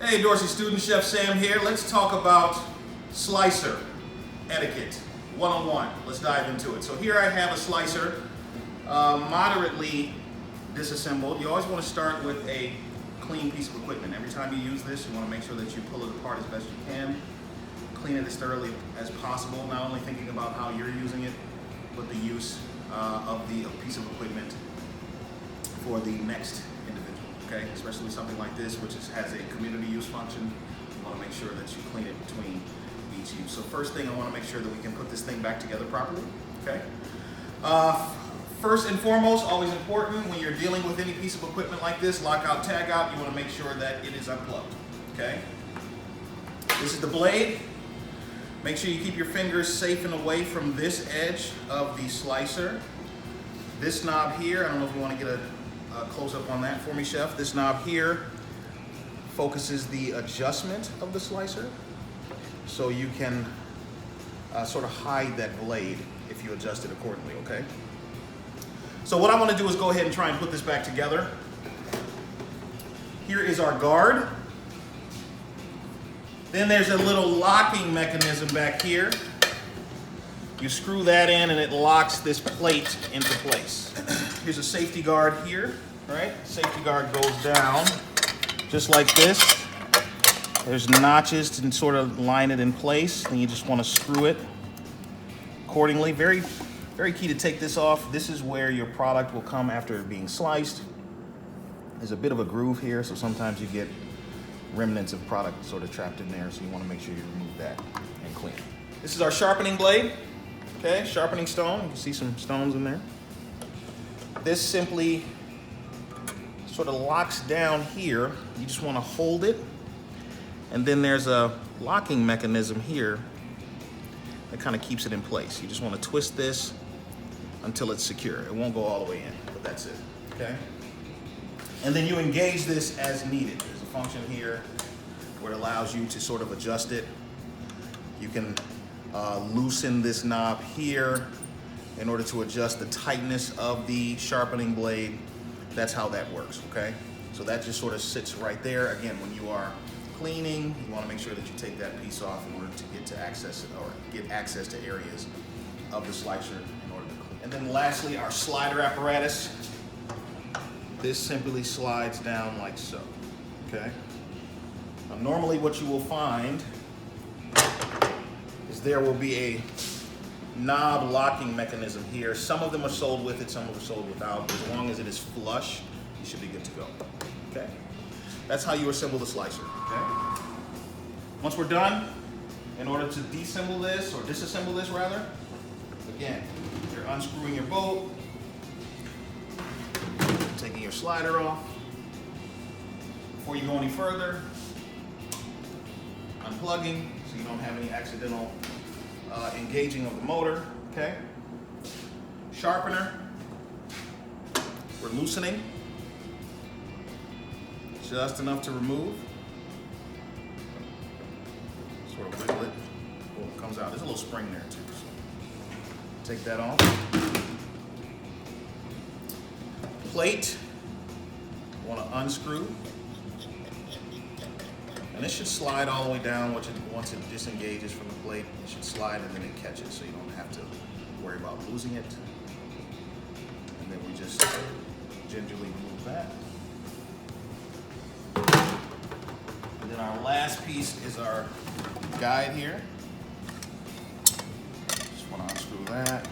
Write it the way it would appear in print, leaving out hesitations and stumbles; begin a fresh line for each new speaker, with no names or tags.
Hey Dorsey student, Chef Sam here. Let's talk about slicer etiquette 101. Let's dive into it. So here I have a slicer, moderately disassembled. You always want to start with a clean piece of equipment. Every time you use this, you want to make sure that you pull it apart as best you can. Clean it as thoroughly as possible, not only thinking about how you're using it, but the use of the piece of equipment for the next individual. Okay, especially with something like this, which has a community use function. You want to make sure that you clean it between each use. So first thing, I want to make sure that we can put this thing back together properly. Okay. First and foremost, always important when you're dealing with any piece of equipment like this, lockout, tag out, you want to make sure that it is unplugged. Okay. This is the blade. Make sure you keep your fingers safe and away from this edge of the slicer. This knob here, I don't know if you want to get a close up on that for me, Chef. This knob here focuses the adjustment of the slicer, so you can sort of hide that blade if you adjust it accordingly, okay? So what I want to do is go ahead and try and put this back together. Here is our guard. Then there's a little locking mechanism back here. You screw that in and it locks this plate into place. Here's a safety guard here, right? Safety guard goes down just like this. There's notches to sort of line it in place. Then you just want to screw it accordingly. Very, very key to take this off. This is where your product will come after being sliced. There's a bit of a groove here, so sometimes you get remnants of product sort of trapped in there, so you want to make sure you remove that and clean it. This is our sharpening blade. Okay, sharpening stone. You can see some stones in there. This simply sort of locks down here. You just want to hold it. And then there's a locking mechanism here that kind of keeps it in place. You just want to twist this until it's secure. It won't go all the way in, but that's it. Okay? And then you engage this as needed. There's a function here where it allows you to sort of adjust it. You can loosen this knob here in order to adjust the tightness of the sharpening blade. That's how that works, okay? So that just sort of sits right there. Again, when you are cleaning, you want to make sure that you take that piece off in order to get to access it, or get access to areas of the slicer in order to clean. And then lastly, our slider apparatus. This simply slides down like so, okay? Now, normally what you will find is there will be a knob locking mechanism here. Some of them are sold with it, some of them are sold without. But as long as it is flush, you should be good to go. Okay? That's how you assemble the slicer. Okay? Once we're done, in order to disassemble this, or disassemble this rather, again, you're unscrewing your bolt, taking your slider off. Before you go any further, unplugging so you don't have any accidental engaging of the motor, okay? Sharpener, we're loosening, just enough to remove. Sort of wiggle it, boom, it comes out. There's a little spring there too, so take that off. Plate, you want to unscrew. And this should slide all the way down once it disengages from the plate. It should slide and then it catches, so you don't have to worry about losing it. And then we just gingerly remove that. And then our last piece is our guide here. Just want to unscrew that.